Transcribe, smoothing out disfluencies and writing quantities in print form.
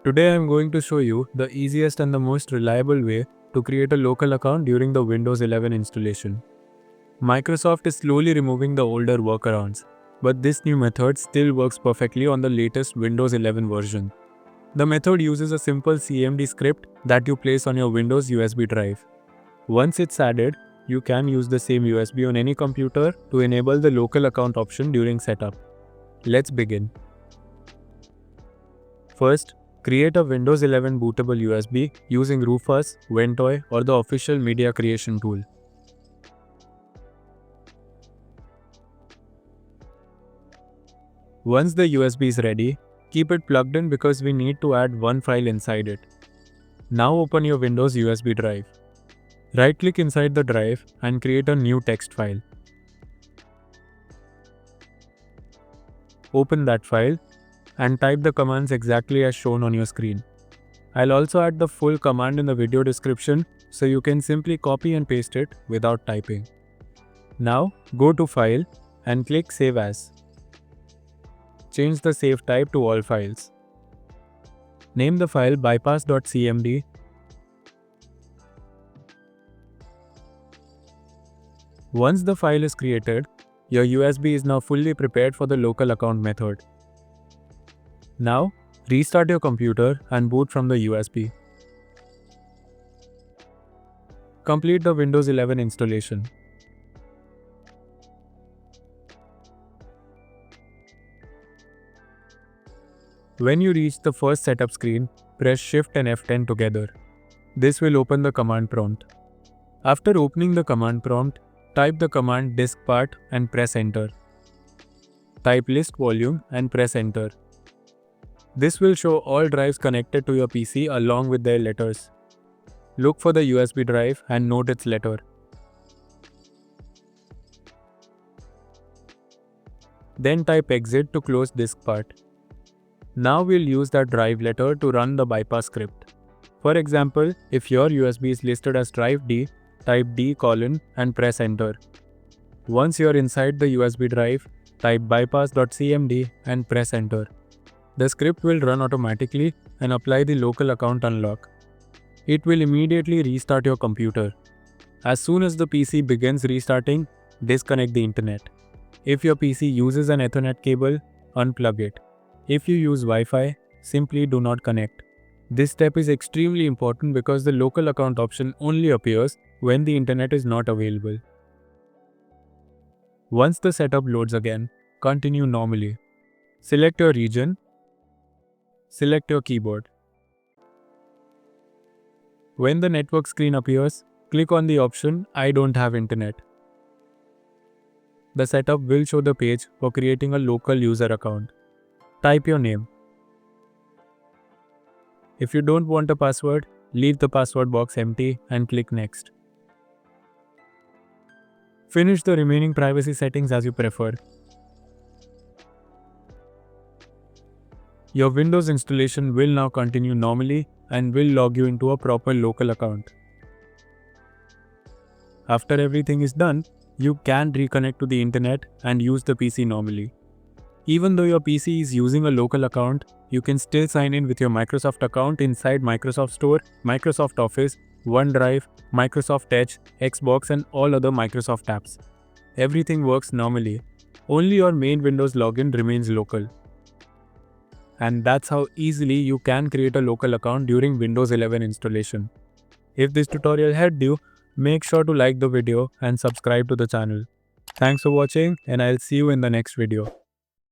Today I am going to show you the easiest and the most reliable way to create a local account during the Windows 11 installation. Microsoft is slowly removing the older workarounds, but this new method still works perfectly on the latest Windows 11 version. The method uses a simple CMD script that you place on your Windows USB drive. Once it's added, you can use the same USB on any computer to enable the local account option during setup. Let's begin. First, create a Windows 11 bootable USB using Rufus, Ventoy, or the official media creation tool. Once the USB is ready, keep it plugged in because we need to add one file inside it. Now open your Windows USB drive. Right-click inside the drive and create a new text file. Open that file and type the commands exactly as shown on your screen. I'll also add the full command in the video description so you can simply copy and paste it without typing. Now go to File and click Save As. Change the save type to all files. Name the file bypass.cmd. Once the file is created, your USB is now fully prepared for the local account method. Now, restart your computer and boot from the USB. Complete the Windows 11 installation. When you reach the first setup screen, press Shift and F10 together. This will open the command prompt. After opening the command prompt, type the command diskpart and press enter. Type list volume and press enter. This will show all drives connected to your PC along with their letters. Look for the USB drive and note its letter. Then type exit to close diskpart. Now we'll use that drive letter to run the bypass script. For example, if your USB is listed as drive D, type D: and press enter. Once you're inside the USB drive, type bypass.cmd and press enter. The script will run automatically and apply the local account unlock. It will immediately restart your computer. As soon as the PC begins restarting, disconnect the internet. If your PC uses an Ethernet cable, unplug it. If you use Wi-Fi, simply do not connect. This step is extremely important because the local account option only appears when the internet is not available. Once the setup loads again, continue normally. Select your region. Select your keyboard. When the network screen appears, click on the option I don't have internet. The setup will show the page for creating a local user account. Type your name. If you don't want a password, leave the password box empty and click Next. Finish the remaining privacy settings as you prefer. Your Windows installation will now continue normally and will log you into a proper local account. After everything is done, you can reconnect to the internet and use the PC normally. Even though your PC is using a local account, you can still sign in with your Microsoft account inside Microsoft Store, Microsoft Office, OneDrive, Microsoft Edge, Xbox and all other Microsoft apps. Everything works normally. Only your main Windows login remains local. And that's how easily you can create a local account during Windows 11 installation. If this tutorial helped you, make sure to like the video and subscribe to the channel. Thanks for watching and I'll see you in the next video.